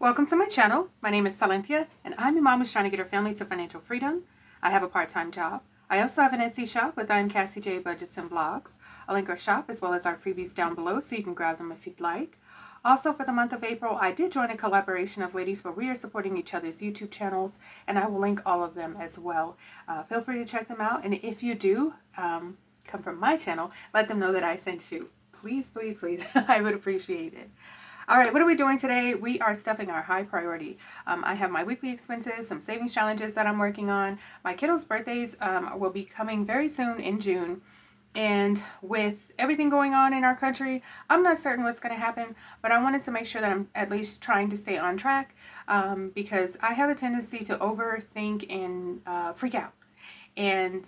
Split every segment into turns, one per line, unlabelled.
Welcome to my channel. My name is Silenthia, and I'm a mom who's trying to get her family to financial freedom. I have a part-time job. I also have an Etsy shop with I'm Cassie J Budgets and Blogs. I'll link our shop as well as our freebies down below so you can grab them if you'd like. Also, for the month of April, I did join a collaboration of ladies where we are supporting each other's YouTube channels, and I will link all of them as well. Feel free to check them out, and if you do come from my channel, let them know that I sent you. Please, please, please. I would appreciate it. All right, what are we doing today? We are stuffing our high priority. I have my weekly expenses, some savings challenges that I'm working on. My kiddos' birthdays will be coming very soon in June. And with everything going on in our country, I'm not certain what's going to happen, but I wanted to make sure that I'm at least trying to stay on track because I have a tendency to overthink and freak out. And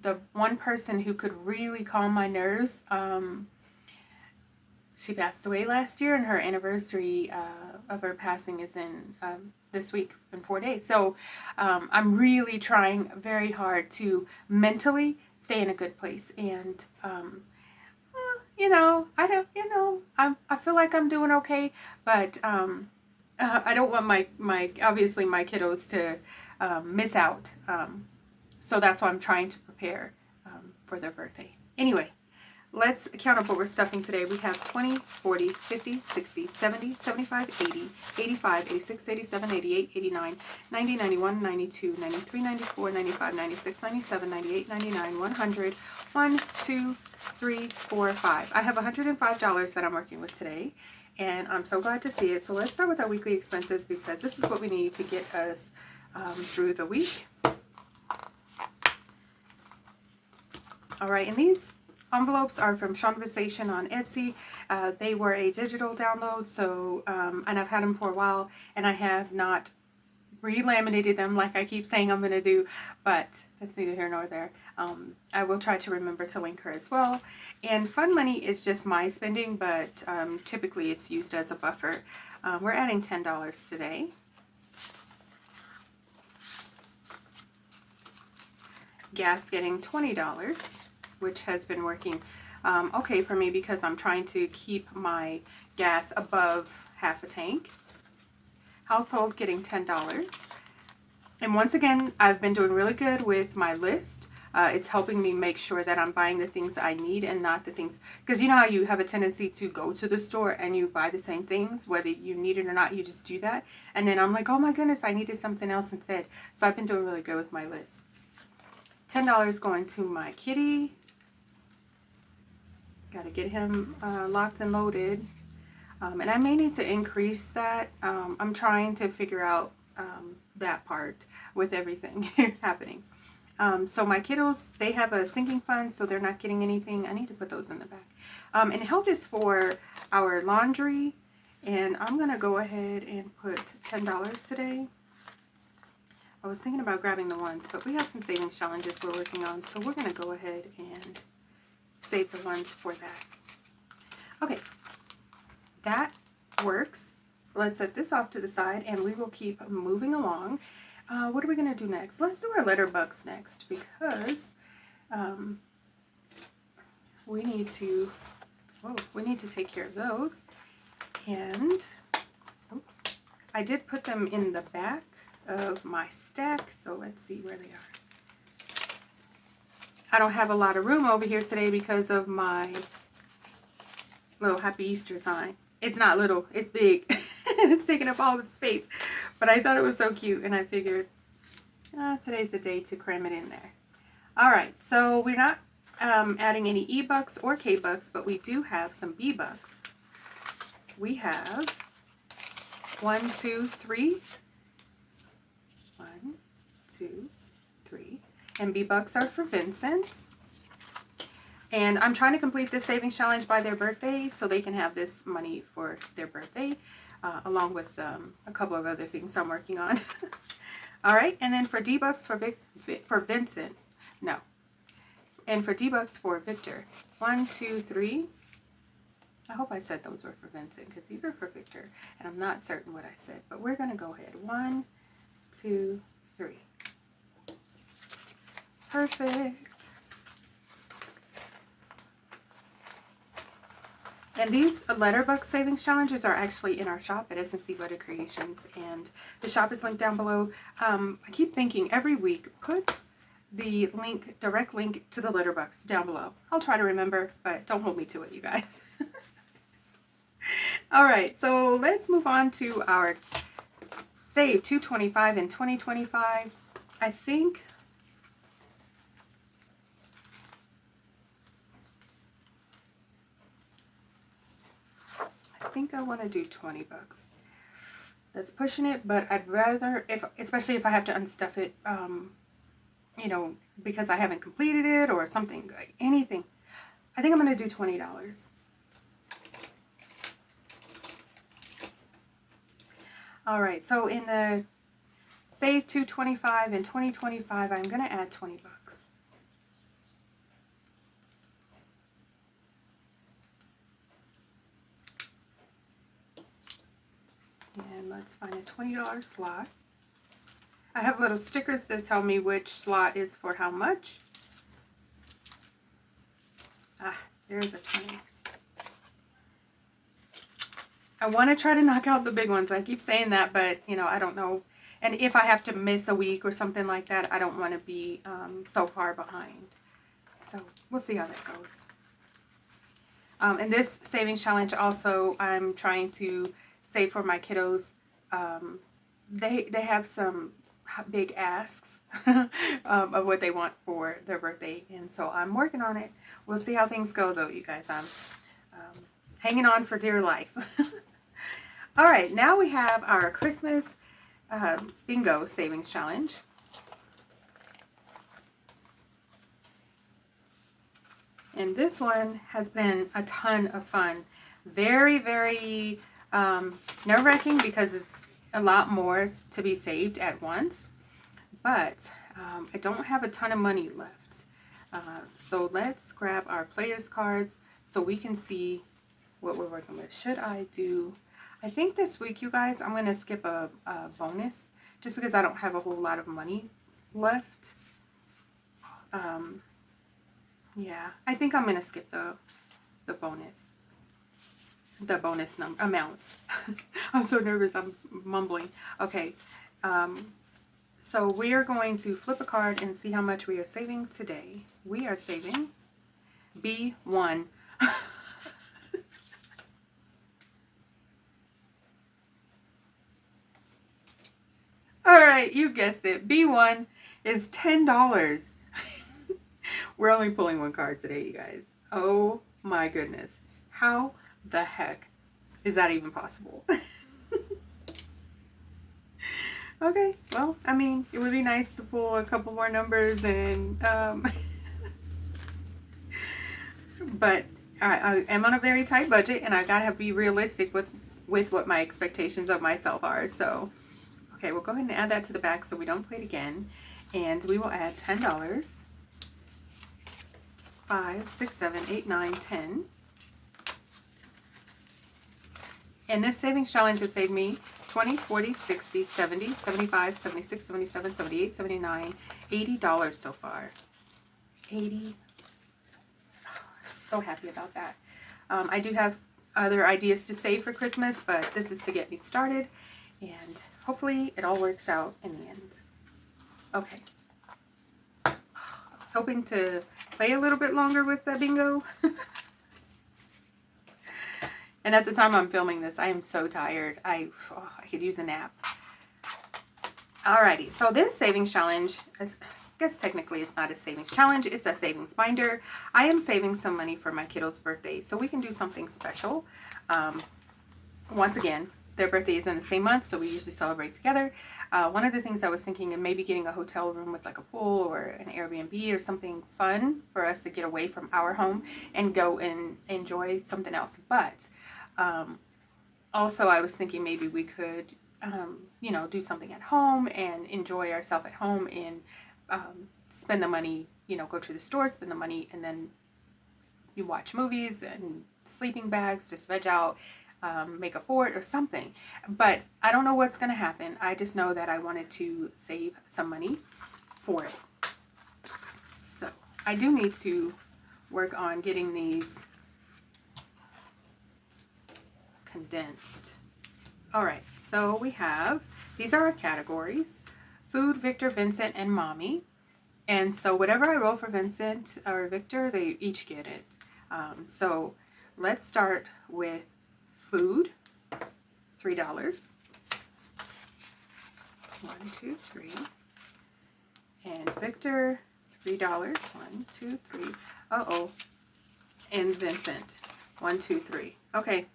the one person who could really calm my nerves, she passed away last year, and her anniversary of her passing is in this week, in 4 days. So I'm really trying very hard to mentally stay in a good place. And I feel like I'm doing okay, but I don't want my obviously my kiddos to miss out. So that's why I'm trying to prepare for their birthday. Anyway. Let's count up what we're stuffing today. We have 20, 40, 50, 60, 70, 75, 80, 85, 86, 87, 88, 89, 90, 91, 92, 93, 94, 95, 96, 97, 98, 99, 100, 1, 2, 3, 4, 5. I have $105 that I'm working with today, and I'm so glad to see it. So let's start with our weekly expenses because this is what we need to get us through the week. All right, and these envelopes are from Conversation on Etsy. They were a digital download, so and I've had them for a while, and I have not re-laminated them like I keep saying I'm going to do, but that's neither here nor there. I will try to remember to link her as well. And Fun Money is just my spending, but typically it's used as a buffer. We're adding $10 today. Gas getting $20. Which has been working okay for me because I'm trying to keep my gas above half a tank. Household getting $10. And once again, I've been doing really good with my list. It's helping me make sure that I'm buying the things I need and not the things, because you know how you have a tendency to go to the store and you buy the same things, whether you need it or not, you just do that. And then I'm like, oh my goodness, I needed something else instead. So I've been doing really good with my lists. $10 going to my kitty. Got to get him locked and loaded. And I may need to increase that. I'm trying to figure out that part with everything happening. So my kiddos, they have a sinking fund, so they're not getting anything. I need to put those in the back. And help is for our laundry. And I'm going to go ahead and put $10 today. I was thinking about grabbing the ones, but we have some savings challenges we're working on. So we're going to go ahead and save the ones for that. Okay, that works. Let's set this off to the side and we will keep moving along. What are we going to do next? Let's do our letterbucks next because we need to take care of those. And oops, I did put them in the back of my stack, so let's see where they are. I don't have a lot of room over here today because of my little Happy Easter sign. It's not little, it's big. It's taking up all the space. But I thought it was so cute and I figured today's the day to cram it in there. Alright, so we're not adding any E-Bucks or K-Bucks, but we do have some B-Bucks. We have 1, 2, 3. 1, 2, 3. And B-Bucks are for Vincent. And I'm trying to complete this savings challenge by their birthday so they can have this money for their birthday, along with a couple of other things I'm working on. All right, and then for D-Bucks for Vincent, no. And for D-Bucks for Victor, 1, 2, 3. I hope I said those were for Vincent because these are for Victor, and I'm not certain what I said, but we're gonna go ahead. 1, 2, 3. Perfect. And these Letterbox savings challenges are actually in our shop at SMC Butter Creations, and the shop is linked down below. I keep thinking every week, put the link, direct link to the Letterbox down below. I'll try to remember, but don't hold me to it, you guys. All right, so let's move on to our save $2.25 in 2025. I think I want to do 20 bucks. That's pushing it, but I'd rather, especially if I have to unstuff it, you know, because I haven't completed it or something, anything. I think I'm going to do $20. All right, so in the save $2.25 in 2025, I'm going to add 20 bucks. And let's find a $20 slot. I have little stickers that tell me which slot is for how much. Ah, there's a 20. I want to try to knock out the big ones. I keep saying that, but, you know, I don't know. And if I have to miss a week or something like that, I don't want to be so far behind. So we'll see how that goes. And this savings challenge also, I'm trying to save for my kiddos. They have some big asks of what they want for their birthday, and so I'm working on it. We'll see how things go, though, you guys. I'm hanging on for dear life. All right, now we have our Christmas bingo savings challenge. And this one has been a ton of fun. Very, very nerve-wracking because it's a lot more to be saved at once. But I don't have a ton of money left. So let's grab our players cards so we can see what we're working with. Should I do... I think this week, you guys, I'm going to skip a bonus just because I don't have a whole lot of money left. Yeah, I think I'm going to skip the bonus. The bonus amounts. I'm so nervous, I'm mumbling. Okay, so we are going to flip a card and see how much we are saving today. We are saving B1. All right, you guessed it. B1 is $10. We're only pulling one card today, you guys. Oh my goodness. How the heck is that even possible? Okay, well, I mean, it would be nice to pull a couple more numbers and, but I am on a very tight budget and I gotta be realistic with what my expectations of myself are. So, okay, we'll go ahead and add that to the back so we don't play it again. And we will add $10. 5, 6, 7, 8, 9, 10. And this savings challenge has saved me 20, 40, 60, 70, 75, 76, 77, 78, 79, $80 so far. 80. So happy about that. I do have other ideas to save for Christmas, but this is to get me started. And hopefully it all works out in the end. Okay. I was hoping to play a little bit longer with the bingo. And at the time I'm filming this, I am so tired. I could use a nap. Alrighty, so this savings challenge, I guess technically it's not a savings challenge, it's a savings binder. I am saving some money for my kiddo's birthday, so we can do something special. Once again, their birthday is in the same month, so we usually celebrate together. One of the things I was thinking of maybe getting a hotel room with like a pool or an Airbnb or something fun for us to get away from our home and go and enjoy something else. But also I was thinking maybe we could, you know, do something at home and enjoy ourselves at home and spend the money, you know, go to the store, spend the money, and then you watch movies and sleeping bags, just veg out. Make a fort or something, but I don't know what's going to happen. I just know that I wanted to save some money for it. So I do need to work on getting these condensed. All right, so we have, these are our categories: food, Victor, Vincent, and mommy. And so whatever I roll for Vincent or Victor, they each get it. So let's start with food, $3. 1, 2, 3. And Victor, $3. 1, 2, 3. Uh-oh. And Vincent, 1, 2, 3. Okay.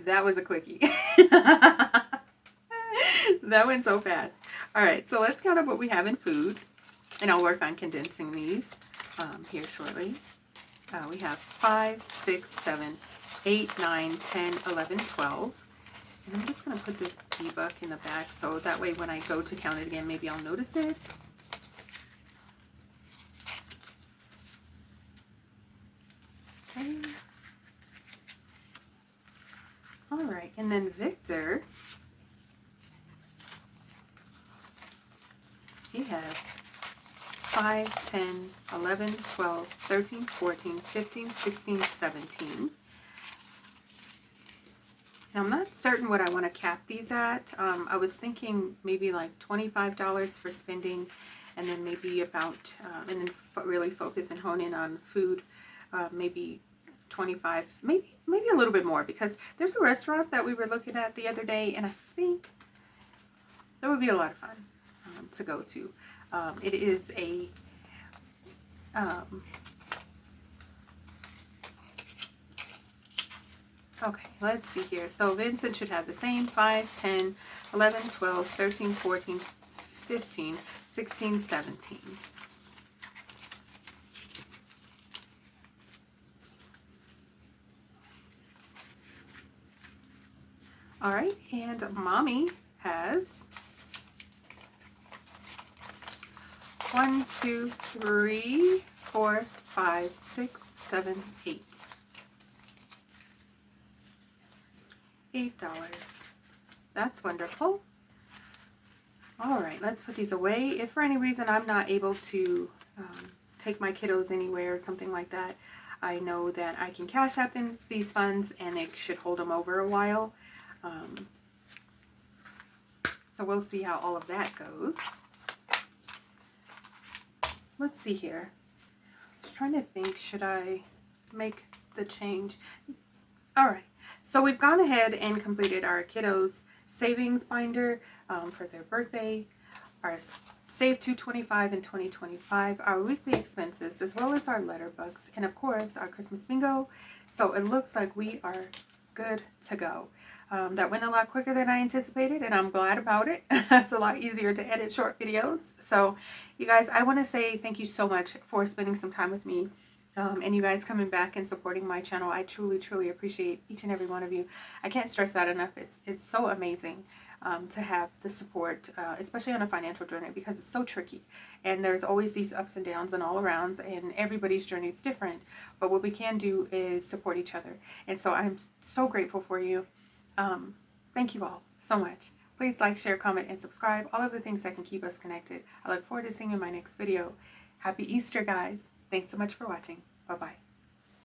That was a quickie. That went so fast. All right, so let's count up what we have in food, and I'll work on condensing these here shortly. We have 5, 6, 7, 8, 9, 10, 11, 12. And I'm just going to put this debug in the back so that way when I go to count it again, maybe I'll notice it. Okay. All right, and then Victor, he has 5, 10, 11, 12, 13, 14, 15, 16, 17. Now, I'm not certain what I want to cap these at. I was thinking maybe like $25 for spending, and then maybe about, and then really focus and hone in on food, maybe 25, maybe a little bit more, because there's a restaurant that we were looking at the other day, and I think that would be a lot of fun to go to. It is a okay, let's see here. So Vincent should have the same: 5, 10, 11, 12, 13, 14, 15, 16, 17. All right, and mommy has 1, 2, 3, 4, 5, 6, 7, 8. $8. That's wonderful. All right, let's put these away. If for any reason I'm not able to take my kiddos anywhere or something like that, I know that I can cash out them these funds and it should hold them over a while. So we'll see how all of that goes. Let's see here. Just trying to think, should I make the change? All right, so we've gone ahead and completed our kiddos savings binder for their birthday, our Save 225 in 2025, our weekly expenses, as well as our letterbox, and of course our Christmas bingo. So it looks like we are good to go. That went a lot quicker than I anticipated, and I'm glad about it. It's a lot easier to edit short videos. So you guys, I want to say thank you so much for spending some time with me. And you guys coming back and supporting my channel. I truly appreciate each and every one of you. I can't stress that enough. It's so amazing to have the support, especially on a financial journey, because it's so tricky. And there's always these ups and downs and all arounds, and everybody's journey is different. But what we can do is support each other. And so I'm so grateful for you. Thank you all so much. Please like, share, comment, and subscribe. All of the things that can keep us connected. I look forward to seeing you in my next video. Happy Easter, guys. Thanks so much for watching. Bye-bye.